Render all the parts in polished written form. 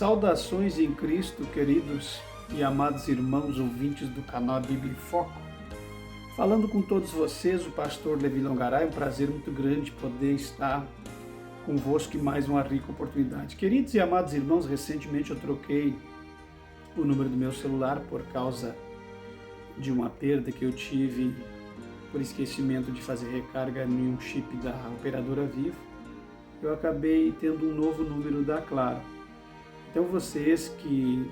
Saudações em Cristo, queridos e amados irmãos ouvintes do canal Bíblia em Foco. Falando com todos vocês, o pastor Levi Longaray, é um prazer muito grande poder estar convosco em mais uma rica oportunidade. Queridos e amados irmãos, recentemente eu troquei o número do meu celular por causa de uma perda que eu tive por esquecimento de fazer recarga em um chip da operadora Vivo. Eu acabei tendo um novo número da Claro. Então vocês que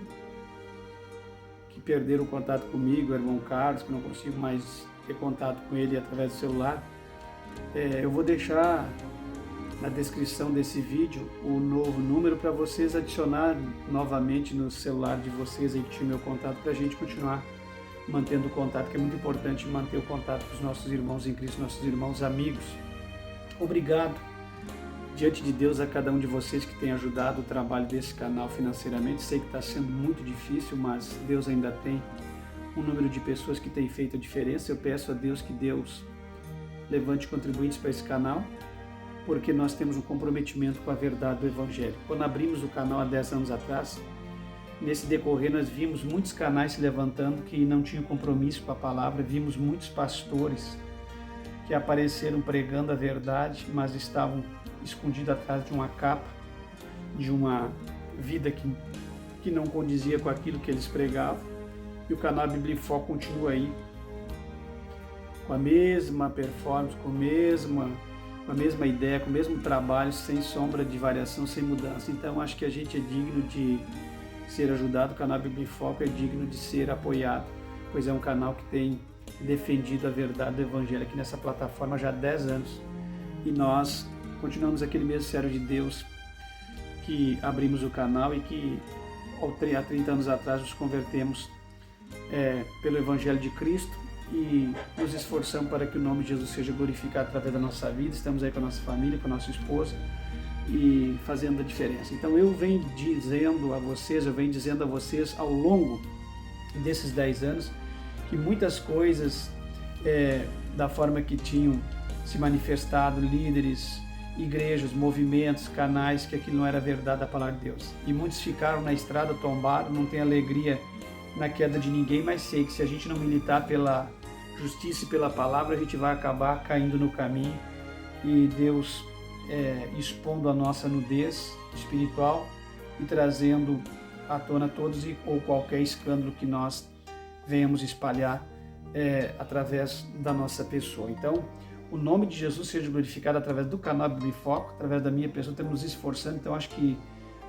perderam o contato comigo, o irmão Carlos, que não consigo mais ter contato com ele através do celular, eu vou deixar na descrição desse vídeo o novo número para vocês adicionar novamente no celular de vocês aí que tinha meu contato, para a gente continuar mantendo o contato, que é muito importante manter o contato com os nossos irmãos em Cristo, nossos irmãos amigos. Obrigado diante de Deus a cada um de vocês que tem ajudado o trabalho desse canal financeiramente. Sei que está sendo muito difícil, mas Deus ainda tem um número de pessoas que tem feito a diferença. Eu peço a Deus que Deus levante contribuintes para esse canal, porque nós temos um comprometimento com a verdade do Evangelho. Quando abrimos o canal há 10 anos atrás, nesse decorrer nós vimos muitos canais se levantando que não tinham compromisso com a palavra, vimos muitos pastores que apareceram pregando a verdade, mas estavam escondidos atrás de uma capa, de uma vida que não condizia com aquilo que eles pregavam. E o canal Bíblia em Foco continua aí, com a mesma performance, com a mesma ideia, com o mesmo trabalho, sem sombra de variação, sem mudança. Então acho que a gente é digno de ser ajudado, o canal Bíblia em Foco é digno de ser apoiado, pois é um canal que tem defendido a verdade do Evangelho aqui nessa plataforma já há 10 anos. E nós continuamos aquele mesmo servo de Deus que abrimos o canal e que há 30 anos atrás nos convertemos pelo Evangelho de Cristo e nos esforçamos para que o nome de Jesus seja glorificado através da nossa vida. Estamos aí com a nossa família, com a nossa esposa e fazendo a diferença. Então eu venho dizendo a vocês ao longo desses 10 anos que muitas coisas da forma que tinham se manifestado líderes, igrejas, movimentos, canais, que aquilo não era verdade da palavra de Deus. E muitos ficaram na estrada, tombaram, não tem alegria na queda de ninguém, mas sei que se a gente não militar pela justiça e pela palavra, a gente vai acabar caindo no caminho e Deus expondo a nossa nudez espiritual e trazendo à tona todos ou qualquer escândalo que nós venhamos espalhar através da nossa pessoa. Então, o nome de Jesus seja glorificado através do canal Bíblia em Foco, através da minha pessoa, estamos nos esforçando. Então, acho que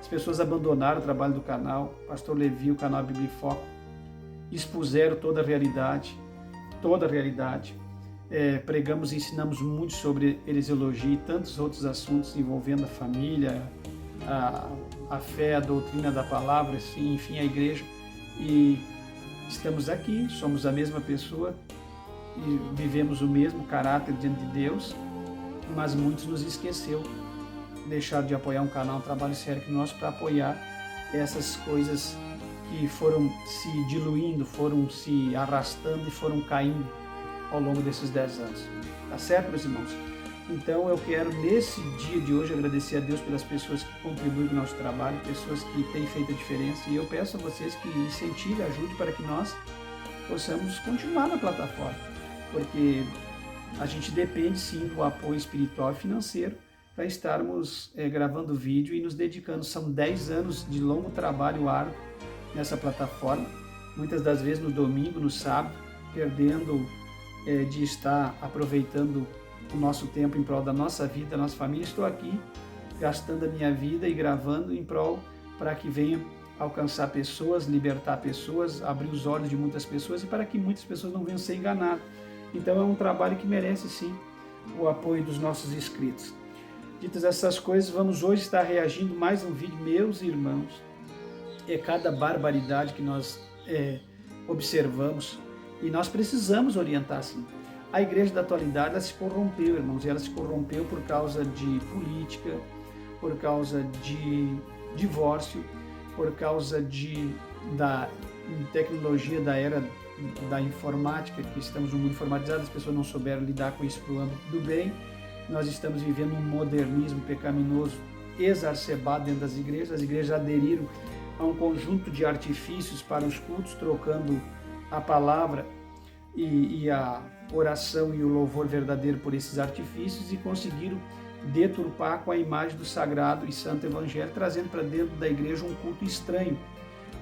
as pessoas abandonaram o trabalho do canal, pastor Levi, o canal Bíblia em Foco, expuseram toda a realidade, pregamos e ensinamos muito sobre heresiologia e tantos outros assuntos envolvendo a família, a fé, a doutrina da palavra, assim, enfim, a igreja. E estamos aqui, somos a mesma pessoa e vivemos o mesmo caráter diante de Deus, mas muitos nos esqueceu, deixaram de apoiar um canal, um trabalho sério que nós, para apoiar essas coisas que foram se diluindo, foram se arrastando e foram caindo ao longo desses 10 anos. Tá certo, meus irmãos? Então eu quero, nesse dia de hoje, agradecer a Deus pelas pessoas que contribuem com o nosso trabalho, pessoas que têm feito a diferença, e eu peço a vocês que incentivem, ajudem para que nós possamos continuar na plataforma, porque a gente depende sim do apoio espiritual e financeiro para estarmos gravando vídeo e nos dedicando. São 10 anos de longo trabalho árduo nessa plataforma, muitas das vezes no domingo, no sábado, perdendo de estar aproveitando o nosso tempo em prol da nossa vida, da nossa família. Estou aqui gastando a minha vida e gravando em prol para que venha alcançar pessoas, libertar pessoas, abrir os olhos de muitas pessoas e para que muitas pessoas não venham ser enganadas. Então é um trabalho que merece sim o apoio dos nossos inscritos. Ditas essas coisas, vamos hoje estar reagindo mais um vídeo, meus irmãos. Cada barbaridade que nós observamos e nós precisamos orientar sim. A igreja da atualidade, ela se corrompeu, irmãos, e ela se corrompeu por causa de política, por causa de divórcio, por causa da tecnologia da era da informática, que estamos num mundo informatizado, as pessoas não souberam lidar com isso para o âmbito do bem. Nós estamos vivendo um modernismo pecaminoso exacerbado dentro das igrejas. As igrejas aderiram a um conjunto de artifícios para os cultos, trocando a palavra e a oração e o louvor verdadeiro por esses artifícios, e conseguiram deturpar com a imagem do sagrado e santo evangelho, trazendo para dentro da igreja um culto estranho,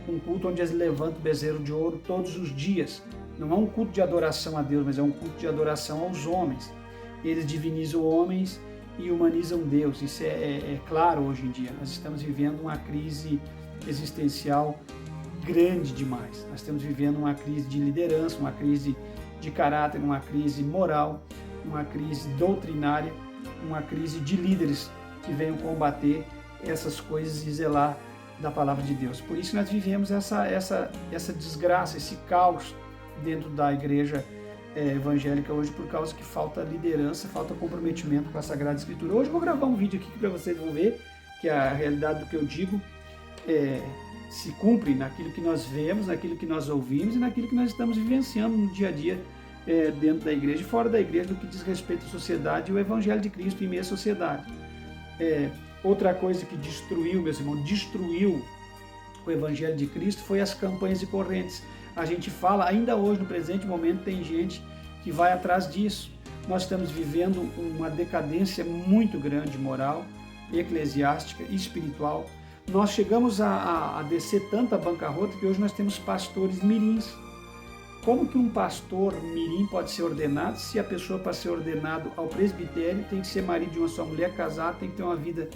um culto onde eles levantam o bezerro de ouro todos os dias. Não é um culto de adoração a Deus, mas é um culto de adoração aos homens. Eles divinizam homens e humanizam Deus. Isso é claro hoje em dia. Nós estamos vivendo uma crise existencial grande demais. Nós estamos vivendo uma crise de liderança, uma crise de caráter, uma crise moral, uma crise doutrinária, uma crise de líderes que venham combater essas coisas e zelar da palavra de Deus. Por isso nós vivemos essa desgraça, esse caos dentro da igreja evangélica hoje, por causa que falta liderança, falta comprometimento com a Sagrada Escritura. Hoje eu vou gravar um vídeo aqui para vocês vão ver que a realidade do que eu digo se cumpre naquilo que nós vemos, naquilo que nós ouvimos e naquilo que nós estamos vivenciando no dia a dia dentro da igreja e fora da igreja, no que diz respeito à sociedade e o Evangelho de Cristo em meio à sociedade. Outra coisa que destruiu, meus irmãos, destruiu o Evangelho de Cristo foi as campanhas de correntes. A gente fala, ainda hoje, no presente momento, tem gente que vai atrás disso. Nós estamos vivendo uma decadência muito grande moral, eclesiástica e espiritual. Nós chegamos a descer tanta bancarrota que hoje nós temos pastores mirins. Como que um pastor mirim pode ser ordenado se a pessoa, para ser ordenado ao presbitério, tem que ser marido de uma só mulher, casado, tem que ter uma vida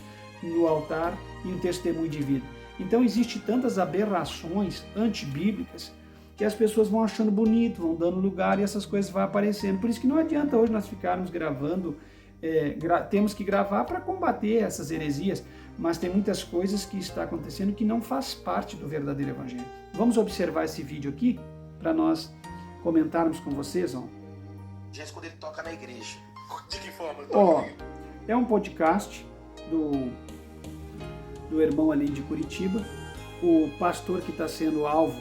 no altar e um testemunho de vida? Então existem tantas aberrações antibíblicas que as pessoas vão achando bonito, vão dando lugar e essas coisas vão aparecendo. Por isso que não adianta hoje nós ficarmos gravando, temos que gravar para combater essas heresias, mas tem muitas coisas que está acontecendo que não faz parte do verdadeiro evangelho. Vamos observar esse vídeo aqui para nós comentarmos com vocês. Gente, quando ele toca na igreja. De que forma? É um podcast do irmão ali de Curitiba. O pastor que está sendo alvo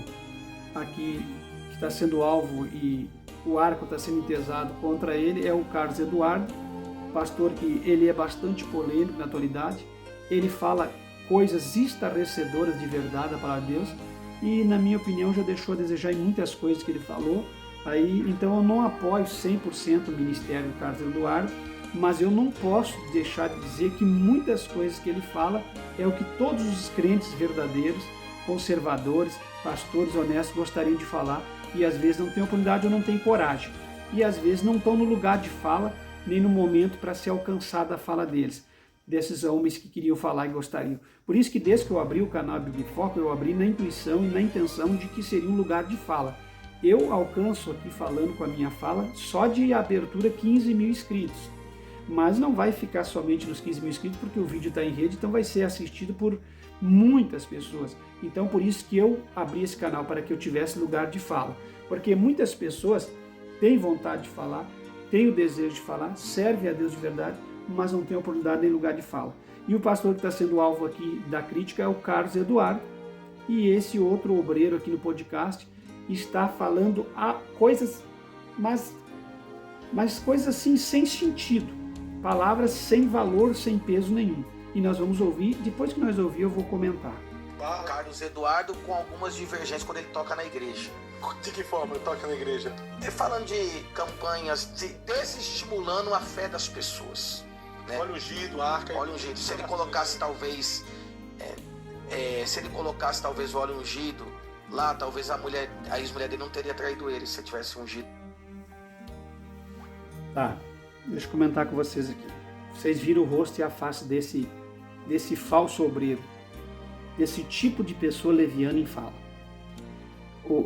aqui, que está sendo alvo e o arco está sendo entesado contra ele, é o Carlos Eduardo, pastor que ele é bastante polêmico na atualidade. Ele fala coisas estarrecedoras de verdade da palavra de Deus e, na minha opinião, já deixou a desejar em muitas coisas que ele falou. Então eu não apoio 100% o ministério do Carlos Eduardo, mas eu não posso deixar de dizer que muitas coisas que ele fala é o que todos os crentes verdadeiros, conservadores, pastores honestos gostariam de falar e às vezes não têm oportunidade ou não têm coragem. E às vezes não estão no lugar de fala, nem no momento para ser alcançada a fala deles, desses homens que queriam falar e gostariam. Por isso que desde que eu abri o canal Bíblia em Foco, eu abri na intuição e na intenção de que seria um lugar de fala. Eu alcanço aqui falando com a minha fala só de abertura 15 mil inscritos. Mas não vai ficar somente nos 15 mil inscritos, porque o vídeo está em rede, então vai ser assistido por muitas pessoas. Então por isso que eu abri esse canal, para que eu tivesse lugar de fala. Porque muitas pessoas têm vontade de falar, têm o desejo de falar, servem a Deus de verdade, mas não têm oportunidade nem lugar de fala. E o pastor que está sendo alvo aqui da crítica é o Carlos Eduardo, e esse outro obreiro aqui no podcast está falando coisas, mas coisas assim sem sentido, palavras sem valor, sem peso nenhum. E nós vamos ouvir, depois que nós ouvir eu vou comentar. Carlos Eduardo com algumas divergências quando ele toca na igreja. De que forma ele toca na igreja? Falando de campanhas, desestimulando a fé das pessoas. Né? Óleo ungido, arca. Óleo ungido. Se ele colocasse talvez o óleo ungido lá, talvez a ex-mulher dele não teria traído ele se ele tivesse ungido. Tá, deixa eu comentar com vocês aqui. Vocês viram o rosto e a face desse falso obreiro, desse tipo de pessoa leviana em fala.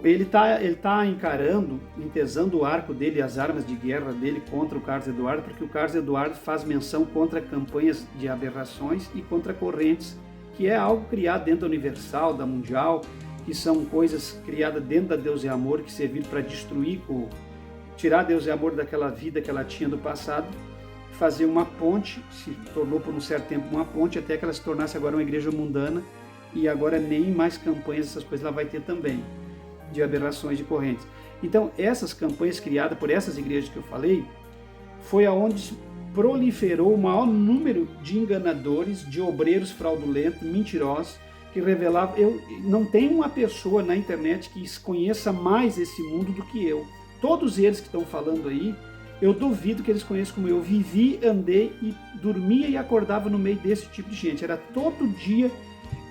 Ele tá encarando, entesando o arco dele, as armas de guerra dele contra o Carlos Eduardo, porque o Carlos Eduardo faz menção contra campanhas de aberrações e contra correntes, que é algo criado dentro da Universal, da Mundial, que são coisas criadas dentro da Deus e Amor, que serviram para destruir, tirar Deus e Amor daquela vida que ela tinha do passado, fazer uma ponte, se tornou por um certo tempo uma ponte, até que ela se tornasse agora uma igreja mundana, e agora nem mais campanhas, essas coisas ela vai ter também, de aberrações de correntes. Então essas campanhas criadas por essas igrejas que eu falei, foi aonde proliferou o maior número de enganadores, de obreiros fraudulentos, mentirosos, que revelavam... Não tem uma pessoa na internet que conheça mais esse mundo do que eu. Todos eles que estão falando aí, eu duvido que eles conheçam como eu. Vivi, andei e dormia e acordava no meio desse tipo de gente. Era todo dia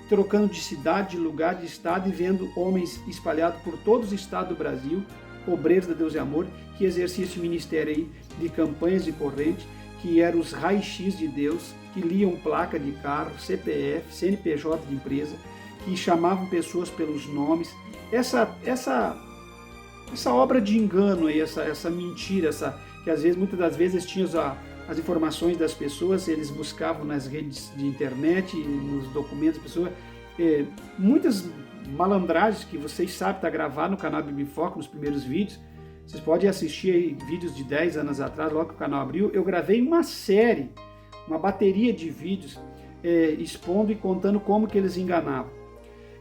trocando de cidade, de lugar, de estado e vendo homens espalhados por todos os estados do Brasil, obreiros da Deus e Amor, que exerciam esse ministério aí de campanhas de corrente, que eram os raio-x de Deus, que liam placa de carro, CPF, CNPJ de empresa, que chamavam pessoas pelos nomes. Essa obra de engano aí, essa mentira, que às vezes, muitas das vezes, tinham as informações das pessoas, eles buscavam nas redes de internet, nos documentos das pessoas, muitas malandragens que vocês sabem, está gravado no canal Bibifoco, nos primeiros vídeos. Vocês podem assistir aí vídeos de 10 anos atrás, logo que o canal abriu. Eu gravei uma série, uma bateria de vídeos expondo e contando como que eles enganavam.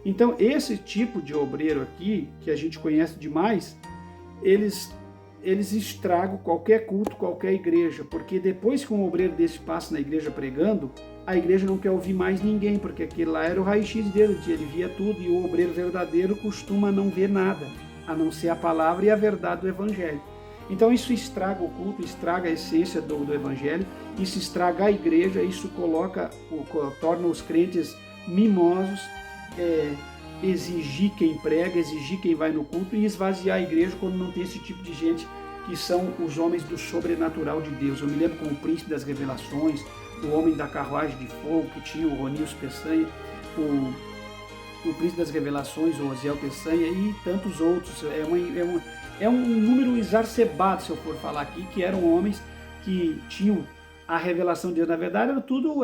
Então, esse tipo de obreiro aqui, que a gente conhece demais, eles estragam qualquer culto, qualquer igreja, porque depois que um obreiro desse passa na igreja pregando, a igreja não quer ouvir mais ninguém, porque aquele lá era o raio-x dele, ele via tudo, e o obreiro verdadeiro costuma não ver nada, a não ser a palavra e a verdade do evangelho. Então isso estraga o culto, estraga a essência do evangelho, isso estraga a igreja, isso torna os crentes mimosos, exigir quem prega, exigir quem vai no culto e esvaziar a igreja quando não tem esse tipo de gente que são os homens do sobrenatural de Deus. Eu me lembro como o príncipe das revelações, o homem da carruagem de fogo, que tinha o Ronilson Peçanha, o príncipe das revelações, o Osiel Peçanha e tantos outros. É um número exacerbado, se eu for falar aqui, que eram homens que tinham a revelação de Deus. Na verdade,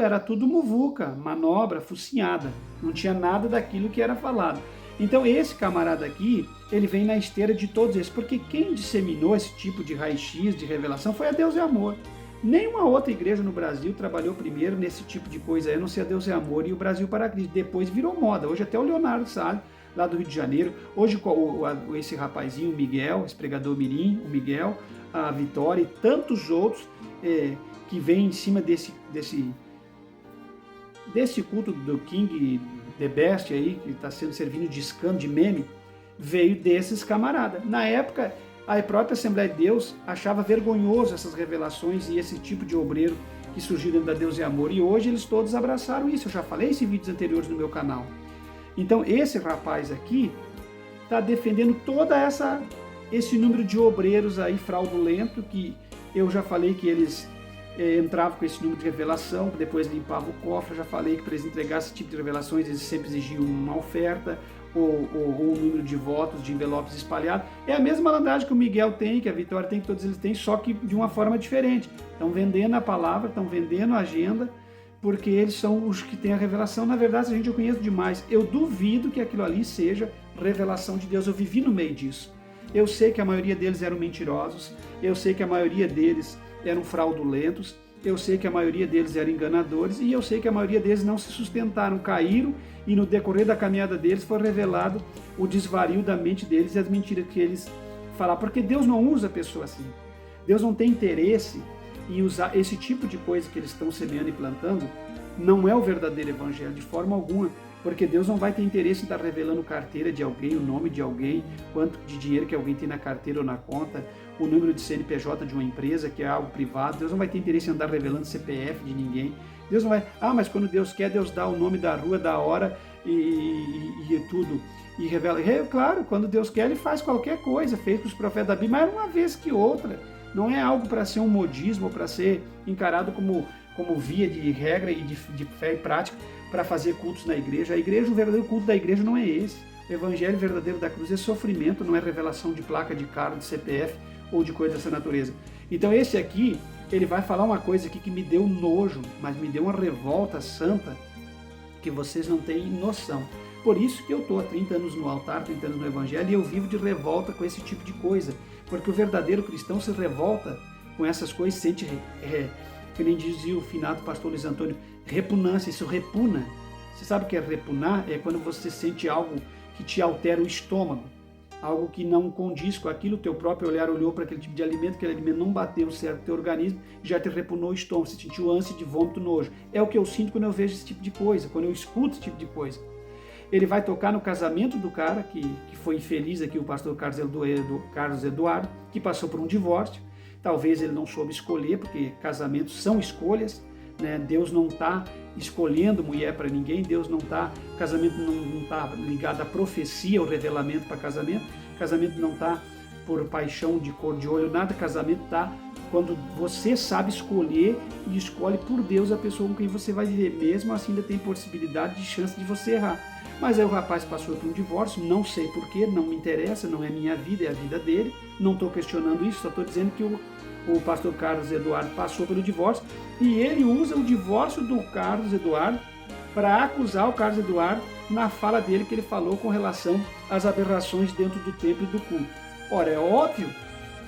era tudo muvuca, manobra, focinhada. Não tinha nada daquilo que era falado. Então, esse camarada aqui, ele vem na esteira de todos esses, porque quem disseminou esse tipo de raio-x, de revelação, foi a Deus e Amor. Nenhuma outra igreja no Brasil trabalhou primeiro nesse tipo de coisa, a não ser a Deus e Amor e o Brasil para Cristo. Depois virou moda. Hoje até o Leonardo Salles, lá do Rio de Janeiro. Hoje esse rapazinho, o Miguel, esse pregador mirim, o Miguel, a Vitória e tantos outros que vêm em cima desse culto do King The Best aí, que está sendo servindo de escândalo, de meme, veio desses camaradas. Na época, a própria Assembleia de Deus achava vergonhoso essas revelações e esse tipo de obreiro que surgiu dentro da Deus e Amor. E hoje eles todos abraçaram isso. Eu já falei isso em vídeos anteriores no meu canal. Então esse rapaz aqui está defendendo toda esse número de obreiros aí fraudulento, que eu já falei que eles entravam com esse número de revelação, depois limpavam o cofre. Eu já falei que para eles entregarem esse tipo de revelações eles sempre exigiam uma oferta ou um número de votos, de envelopes espalhados. É a mesma malandragem que o Miguel tem, que a Vitória tem, que todos eles têm, só que de uma forma diferente. Estão vendendo a palavra, estão vendendo a agenda, porque eles são os que têm a revelação. Na verdade, a gente eu conheço demais. Eu duvido que aquilo ali seja revelação de Deus. Eu vivi no meio disso. Eu sei que a maioria deles eram mentirosos, eu sei que a maioria deles eram fraudulentos, eu sei que a maioria deles eram enganadores e eu sei que a maioria deles não se sustentaram, caíram e no decorrer da caminhada deles foi revelado o desvario da mente deles e as mentiras que eles falaram. Porque Deus não usa pessoa assim. Deus não tem interesse em usar esse tipo de coisa que eles estão semeando e plantando. Não é o verdadeiro evangelho de forma alguma. Porque Deus não vai ter interesse em estar revelando carteira de alguém, o nome de alguém, quanto de dinheiro que alguém tem na carteira ou na conta, o número de CNPJ de uma empresa, que é algo privado. Deus não vai ter interesse em andar revelando CPF de ninguém. Deus não vai... mas quando Deus quer, Deus dá o nome da rua, da hora e tudo. E revela. Claro, quando Deus quer, Ele faz qualquer coisa. Fez para os profetas da Bíblia, mas uma vez que outra. Não é algo para ser um modismo, para ser encarado como via de regra e de fé e prática para fazer cultos na igreja. A igreja, o verdadeiro culto da igreja não é esse. O evangelho verdadeiro da cruz é sofrimento, não é revelação de placa de carro, de CPF ou de coisa dessa natureza. Então esse aqui, ele vai falar uma coisa aqui que me deu nojo, mas me deu uma revolta santa que vocês não têm noção. Por isso que eu estou há 30 anos no altar, 30 anos no evangelho, e eu vivo de revolta com esse tipo de coisa. Porque o verdadeiro cristão se revolta com essas coisas, sente, que nem dizia o finado pastor Luiz Antônio, repugnância, isso repuna. Você sabe o que é repunar? É quando você sente algo que te altera o estômago. algo que não condiz com aquilo, teu próprio olhar olhou para aquele tipo de alimento, aquele alimento não bateu certo no teu organismo, já te repugnou o estômago, você sentiu ânsia de vômito, nojo. É o que eu sinto quando eu vejo esse tipo de coisa, quando eu escuto esse tipo de coisa. Ele vai tocar no casamento do cara, que foi infeliz aqui, o pastor Carlos Eduardo, que passou por um divórcio. Talvez ele não soube escolher, porque casamentos são escolhas, né? Deus não está escolhendo mulher para ninguém, Deus não está, casamento não está ligado à profecia ou revelamento para casamento, casamento não está por paixão de cor de olho, nada, casamento está quando você sabe escolher e escolhe por Deus a pessoa com quem você vai viver, mesmo assim ainda tem possibilidade de chance de você errar. Mas aí o rapaz passou por um divórcio, não sei porquê, não me interessa, não é minha vida, é a vida dele, não estou questionando isso, só estou dizendo que o pastor Carlos Eduardo passou pelo divórcio e ele usa o divórcio do Carlos Eduardo para acusar o Carlos Eduardo na fala dele que ele falou com relação às aberrações dentro do templo e do culto. Ora, é óbvio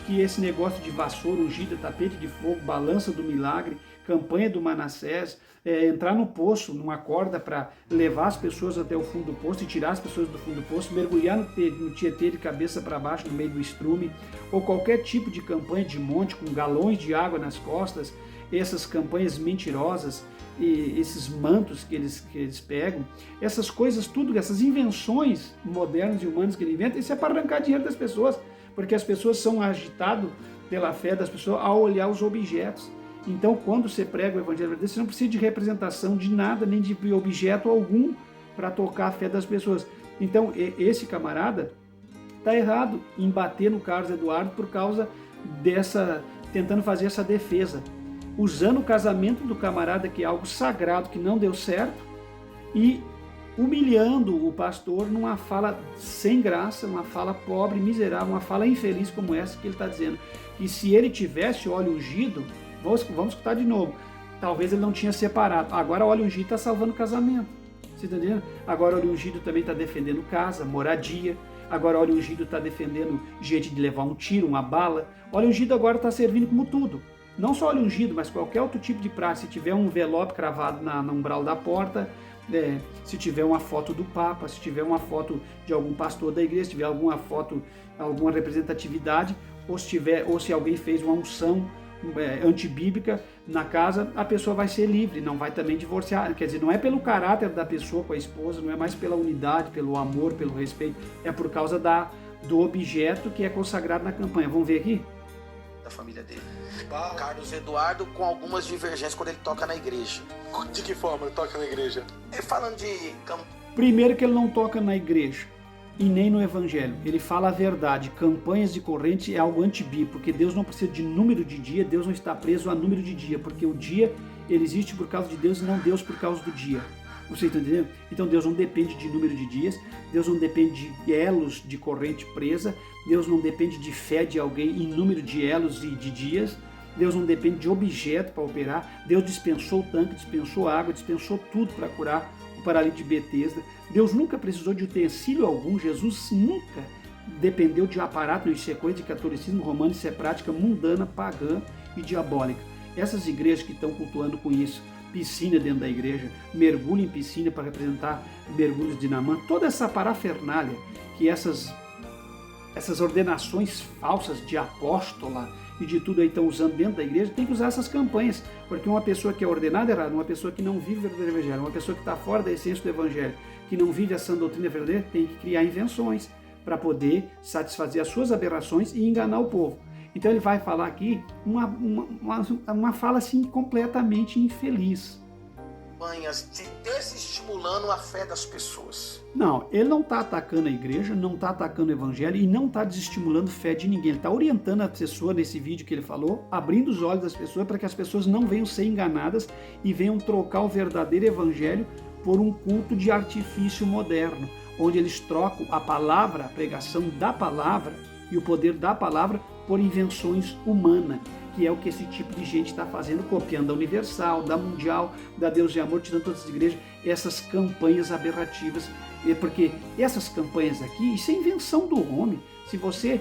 que esse negócio de vassoura, ungida, tapete de fogo, balança do milagre, campanha do Manassés, entrar no poço, numa corda para levar as pessoas até o fundo do poço e tirar as pessoas do fundo do poço, mergulhar no Tietê de cabeça para baixo no meio do estrume, ou qualquer tipo de campanha de monte com galões de água nas costas, essas campanhas mentirosas, e esses mantos que eles pegam, essas coisas tudo, essas invenções modernas e humanas que ele inventa, isso é para arrancar dinheiro das pessoas, porque as pessoas são agitadas pela fé das pessoas ao olhar os objetos. Então, quando você prega o evangelho verdadeiro, você não precisa de representação de nada, nem de objeto algum para tocar a fé das pessoas. Então, esse camarada está errado em bater no Carlos Eduardo por causa tentando fazer essa defesa, usando o casamento do camarada, que é algo sagrado, que não deu certo, e humilhando o pastor numa fala sem graça, uma fala pobre, miserável, uma fala infeliz como essa que ele está dizendo. Que se ele tivesse óleo ungido, vamos escutar de novo, talvez ele não tinha separado. Agora o óleo ungido está salvando o casamento. Você está entendendo? Agora o óleo ungido também está defendendo casa, moradia. Agora o óleo ungido está defendendo jeito de levar um tiro, uma bala. O óleo ungido agora está servindo como tudo. Não só óleo ungido, mas qualquer outro tipo de praxe. Se tiver um envelope cravado no umbral da porta, se tiver uma foto do Papa, se tiver uma foto de algum pastor da igreja, se tiver alguma foto, alguma representatividade, ou se alguém fez uma unção antibíblica na casa, a pessoa vai ser livre, não vai também divorciar. Quer dizer, não é pelo caráter da pessoa com a esposa, não é mais pela unidade, pelo amor, pelo respeito, é por causa do objeto que é consagrado na campanha. Vamos ver aqui? Da família dele. Carlos Eduardo com algumas divergências quando ele toca na igreja. De que forma ele toca na igreja? Ele falando de... Primeiro que ele não toca na igreja e nem no evangelho. Ele fala a verdade. Campanhas de corrente é algo antibíblico, porque Deus não precisa de número de dia, Deus não está preso a número de dia, porque o dia ele existe por causa de Deus e não Deus por causa do dia. Você está entendendo? Então Deus não depende de número de dias, Deus não depende de elos de corrente presa, Deus não depende de fé de alguém em número de elos e de dias, Deus não depende de objeto para operar, Deus dispensou o tanque, dispensou a água, dispensou tudo para curar o paralítico de Betesda. Deus nunca precisou de utensílio algum, Jesus nunca dependeu de aparato, isso é coisa de catolicismo romano, isso é prática mundana, pagã e diabólica. Essas igrejas que estão cultuando com isso, piscina dentro da igreja, mergulho em piscina para representar mergulhos de Naamã, toda essa parafernália que essas ordenações falsas de apóstola e de tudo aí estão usando dentro da igreja, tem que usar essas campanhas, porque uma pessoa que é ordenada errada, uma pessoa que não vive o verdadeiro evangelho, uma pessoa que está fora da essência do evangelho, que não vive essa doutrina verdadeira, tem que criar invenções para poder satisfazer as suas aberrações e enganar o povo. Então ele vai falar aqui uma fala assim completamente infeliz. Desestimulando a fé das pessoas. Não, ele não está atacando a igreja, não está atacando o evangelho e não está desestimulando fé de ninguém. Ele está orientando a pessoa nesse vídeo que ele falou, abrindo os olhos das pessoas para que as pessoas não venham ser enganadas e venham trocar o verdadeiro evangelho por um culto de artifício moderno, onde eles trocam a palavra, a pregação da palavra e o poder da palavra por invenções humanas, que é o que esse tipo de gente está fazendo, copiando da Universal, da Mundial, da Deus de Amor, tirando todas as igrejas. essas campanhas aberrativas, porque essas campanhas aqui, isso é invenção do homem. Se você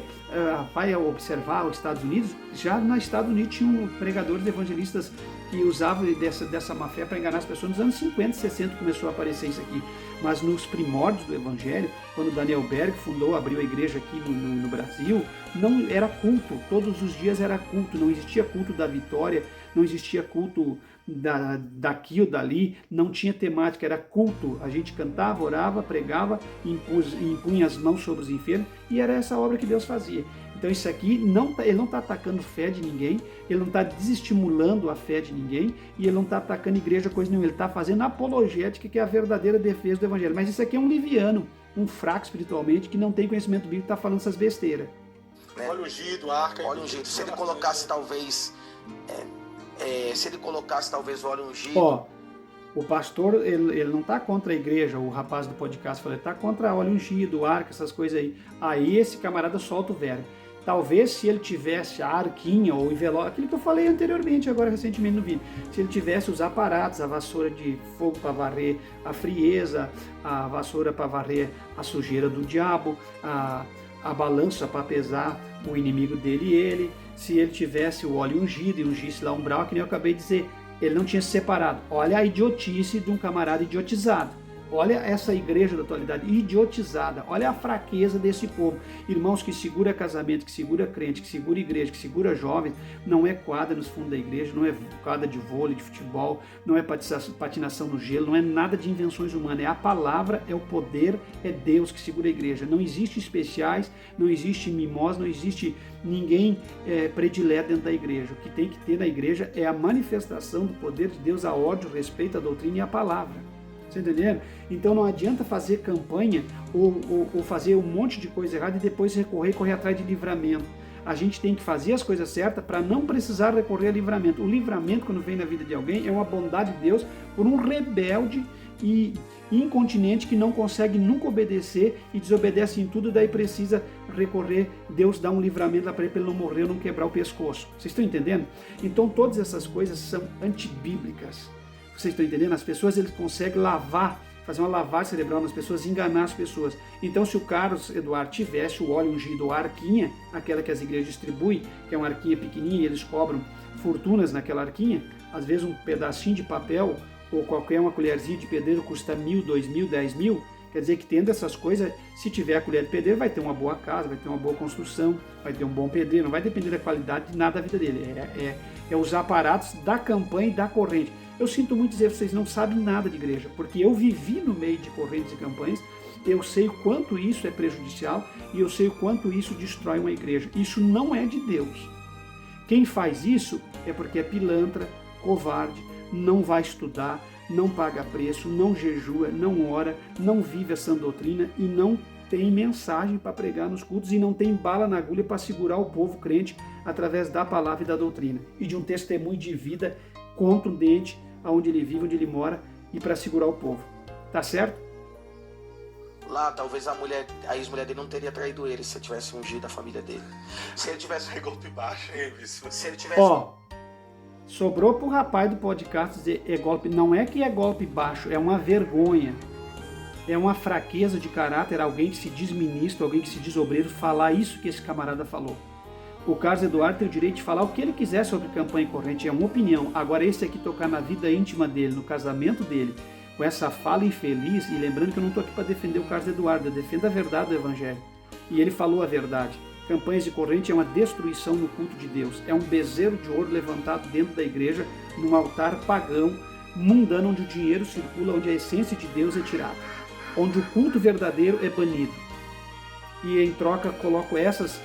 vai observar os Estados Unidos, já nos Estados Unidos tinham pregadores evangelistas que usavam dessa má fé para enganar as pessoas. Nos anos 50, 60 começou a aparecer isso aqui. Mas nos primórdios do Evangelho, quando Daniel Berg abriu a igreja aqui no Brasil, não era culto, todos os dias era culto, não existia culto da vitória, não existia culto daqui ou dali, não tinha temática, era culto. A gente cantava, orava, pregava, impunha as mãos sobre os enfermos, e era essa obra que Deus fazia. Então isso aqui, ele não está atacando fé de ninguém, ele não está desestimulando a fé de ninguém, e ele não está atacando igreja, coisa nenhuma, ele está fazendo apologética, que é a verdadeira defesa do Evangelho. Mas isso aqui é um liviano, um fraco espiritualmente, que não tem conhecimento bíblico, está falando essas besteiras. Óleo ungido, arca... Óleo ungido, se ele colocasse talvez... se ele colocasse talvez o óleo ungido... Ó, o pastor, ele não está contra a igreja, o rapaz do podcast falou, ele está contra óleo ungido, arca, essas coisas aí. Aí esse camarada solta o verbo. Talvez se ele tivesse a arquinha ou o envelope, aquilo que eu falei anteriormente, agora recentemente no vídeo, se ele tivesse os aparatos, a vassoura de fogo para varrer a frieza, a vassoura para varrer a sujeira do diabo, a balança para pesar o inimigo dele e ele, se ele tivesse o óleo ungido e ungisse lá um umbral, que nem eu acabei de dizer, ele não tinha se separado. Olha a idiotice de um camarada idiotizado. Olha essa igreja da atualidade idiotizada, olha a fraqueza desse povo. Irmãos, que segura casamento, que segura crente, que segura igreja, que segura jovens, não é quadra nos fundos da igreja, não é quadra de vôlei, de futebol, não é patinação no gelo, não é nada de invenções humanas, é a palavra, é o poder, é Deus que segura a igreja. Não existe especiais, não existe mimós, não existe ninguém predileto dentro da igreja. O que tem que ter na igreja é a manifestação do poder de Deus, a ordem, o respeito, a doutrina e a palavra. Você entendendo? Então não adianta fazer campanha ou fazer um monte de coisa errada e depois correr atrás de livramento. A gente tem que fazer as coisas certas para não precisar recorrer a livramento. O livramento, quando vem na vida de alguém, é uma bondade de Deus por um rebelde e incontinente que não consegue nunca obedecer e desobedece em tudo, daí precisa recorrer, Deus dá um livramento para ele não morrer ou não quebrar o pescoço. Vocês estão entendendo? Então todas essas coisas são antibíblicas. Vocês estão entendendo? As pessoas, eles conseguem fazer uma lavagem cerebral nas pessoas, enganar as pessoas. Então, se o Carlos Eduardo tivesse o óleo ungido, a arquinha, aquela que as igrejas distribuem, que é uma arquinha pequenininha e eles cobram fortunas naquela arquinha, às vezes um pedacinho de papel ou qualquer uma colherzinha de pedreiro custa 1.000, 2.000, 10.000, quer dizer que tendo essas coisas, se tiver a colher de pedreiro, vai ter uma boa casa, vai ter uma boa construção, vai ter um bom pedreiro, não vai depender da qualidade de nada da vida dele. É os aparatos da campanha e da corrente. Eu sinto muito dizer, vocês não sabem nada de igreja, porque eu vivi no meio de correntes e campanhas, eu sei o quanto isso é prejudicial e eu sei o quanto isso destrói uma igreja. Isso não é de Deus. Quem faz isso é porque é pilantra, covarde, não vai estudar, não paga preço, não jejua, não ora, não vive a sã doutrina e não tem mensagem para pregar nos cultos e não tem bala na agulha para segurar o povo crente através da palavra e da doutrina e de um testemunho de vida contundente aonde ele vive, onde ele mora e para segurar o povo. Tá certo? Lá, talvez a ex-mulher dele não teria traído ele se ele tivesse ungido a família dele. Se ele tivesse golpe baixo, hein, bicho? Se ele tivesse... Ó, sobrou pro rapaz do podcast dizer é golpe. Não é que é golpe baixo, é uma vergonha. É uma fraqueza de caráter, alguém que se diz ministro, alguém que se diz obreiro, falar isso que esse camarada falou. O Carlos Eduardo tem o direito de falar o que ele quiser sobre campanha e corrente, é uma opinião. Agora esse aqui tocar na vida íntima dele, no casamento dele, com essa fala infeliz, e lembrando que eu não estou aqui para defender o Carlos Eduardo, eu defendo a verdade do Evangelho. E ele falou a verdade. Campanhas de corrente é uma destruição no culto de Deus. É um bezerro de ouro levantado dentro da igreja, num altar pagão, mundano, onde o dinheiro circula, onde a essência de Deus é tirada. Onde o culto verdadeiro é banido. E em troca coloco essas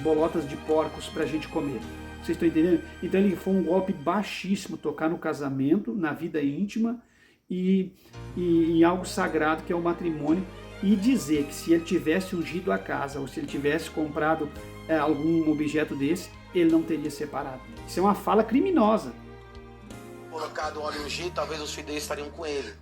bolotas de porcos para a gente comer. Vocês estão entendendo? Então ele foi um golpe baixíssimo tocar no casamento, na vida íntima e em algo sagrado que é o matrimônio, e dizer que se ele tivesse ungido a casa ou se ele tivesse comprado algum objeto desse, ele não teria separado. Isso é uma fala criminosa. Colocado óleo ungido, talvez os filhos dele estariam com ele.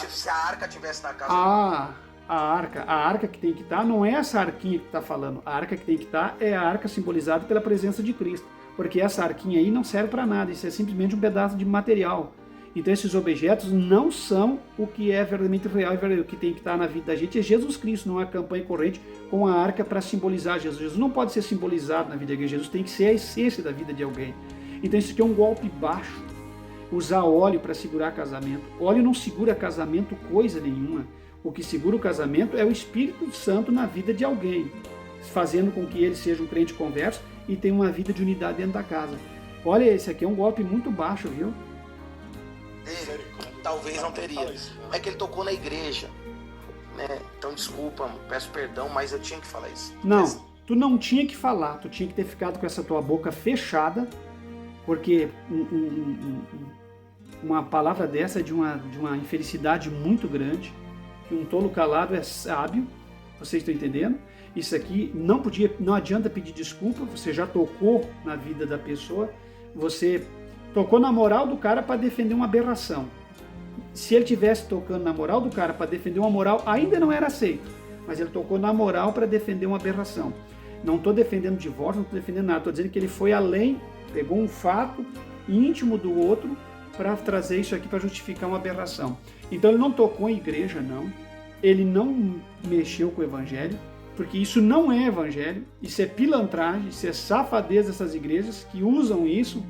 Se a arca tivesse na casa... A arca que tem que estar não é essa arquinha que está falando. A arca que tem que estar é a arca simbolizada pela presença de Cristo. Porque essa arquinha aí não serve para nada. Isso é simplesmente um pedaço de material. Então esses objetos não são o que é verdadeiramente real e verdadeiro. O que tem que estar na vida da gente é Jesus Cristo, não é a campanha corrente com a arca para simbolizar Jesus. Jesus não pode ser simbolizado na vida da igreja, Jesus tem que ser a essência da vida de alguém. Então isso aqui é um golpe baixo. Usar óleo para segurar casamento. Óleo não segura casamento coisa nenhuma. O que segura o casamento é o Espírito Santo na vida de alguém, fazendo com que ele seja um crente converso e tenha uma vida de unidade dentro da casa. Olha, esse aqui é um golpe muito baixo, viu? Talvez não teria. É que ele tocou na igreja, né? Então desculpa, peço perdão, mas eu tinha que falar isso. Não, tu não tinha que falar, tu tinha que ter ficado com essa tua boca fechada, porque uma palavra dessa é de uma infelicidade muito grande, que um tolo calado é sábio, vocês estão entendendo? Isso aqui não adianta pedir desculpa, você já tocou na vida da pessoa, você tocou na moral do cara para defender uma aberração. Se ele tivesse tocando na moral do cara para defender uma moral, ainda não era aceito, mas ele tocou na moral para defender uma aberração. Não estou defendendo divórcio, não estou defendendo nada, estou dizendo que ele foi além, pegou um fato íntimo do outro para trazer isso aqui para justificar uma aberração. Então ele não tocou em igreja, não. Ele não mexeu com o evangelho, porque isso não é evangelho, isso é pilantragem, isso é safadez dessas igrejas que usam isso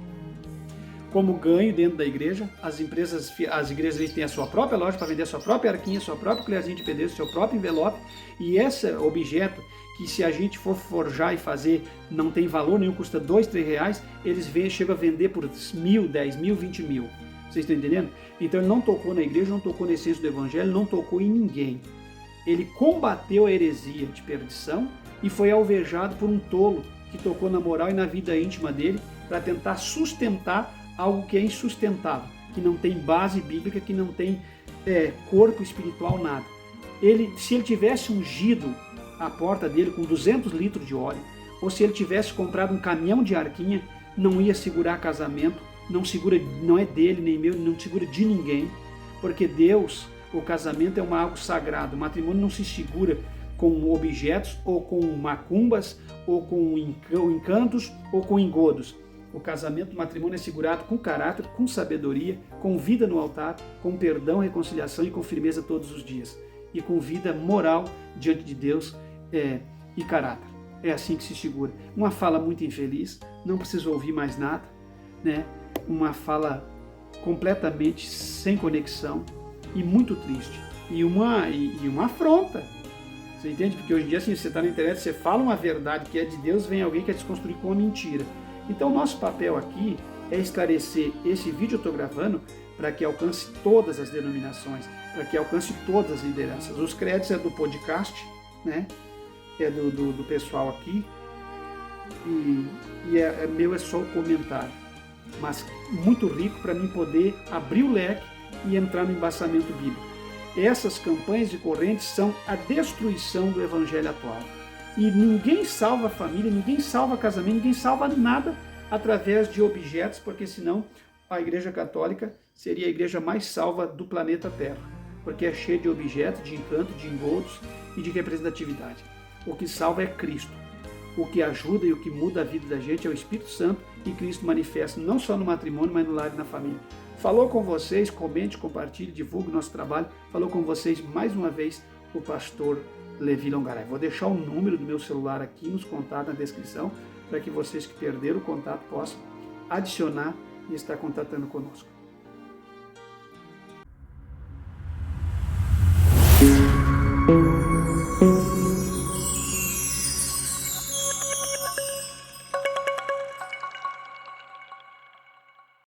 como ganho dentro da igreja. As igrejas têm a sua própria loja para vender a sua própria arquinha, a sua própria colherzinha de pedreiro, seu próprio envelope, e esse objeto que se a gente for forjar e fazer não tem valor nenhum, custa R$2, R$3, eles chegam a vender por 1.000, 10.000, 20.000. Vocês estão entendendo? Então ele não tocou na igreja, não tocou na essência do evangelho, não tocou em ninguém. Ele combateu a heresia de perdição e foi alvejado por um tolo que tocou na moral e na vida íntima dele para tentar sustentar algo que é insustentável, que não tem base bíblica, que não tem corpo espiritual, nada. Se ele tivesse ungido a porta dele com 200 litros de óleo, ou se ele tivesse comprado um caminhão de arquinha, não ia segurar casamento, não é dele nem meu, não segura de ninguém, porque Deus, o casamento é algo sagrado, o matrimônio não se segura com objetos, ou com macumbas, ou com encantos, ou com engodos. O casamento, o matrimônio é segurado com caráter, com sabedoria, com vida no altar, com perdão, reconciliação e com firmeza todos os dias. E com vida moral diante de Deus e caráter. É assim que se segura. Uma fala muito infeliz, não precisa ouvir mais nada, né? Uma fala completamente sem conexão e muito triste. E uma afronta. Você entende? Porque hoje em dia, assim, você está na internet, você fala uma verdade que é de Deus, vem alguém que quer desconstruir com uma mentira. Então, nosso papel aqui é esclarecer. Esse vídeo eu estou gravando para que alcance todas as denominações, para que alcance todas as lideranças. Os créditos é do podcast, né? É do pessoal aqui, e meu é só o comentário, mas muito rico para mim poder abrir o leque e entrar no embasamento bíblico. Essas campanhas de correntes são a destruição do evangelho atual. E ninguém salva a família, ninguém salva casamento, ninguém salva nada através de objetos, porque senão a Igreja Católica seria a igreja mais salva do planeta Terra, porque é cheia de objetos, de encanto, de engodos e de representatividade. O que salva é Cristo. O que ajuda e o que muda a vida da gente é o Espírito Santo, e Cristo manifesta não só no matrimônio, mas no lar e na família. Falou com vocês, comente, compartilhe, divulgue o nosso trabalho. Falou com vocês mais uma vez o pastor Levi Longaray. Vou deixar o número do meu celular aqui nos contatos na descrição, para que vocês que perderam o contato possam adicionar e estar contatando conosco.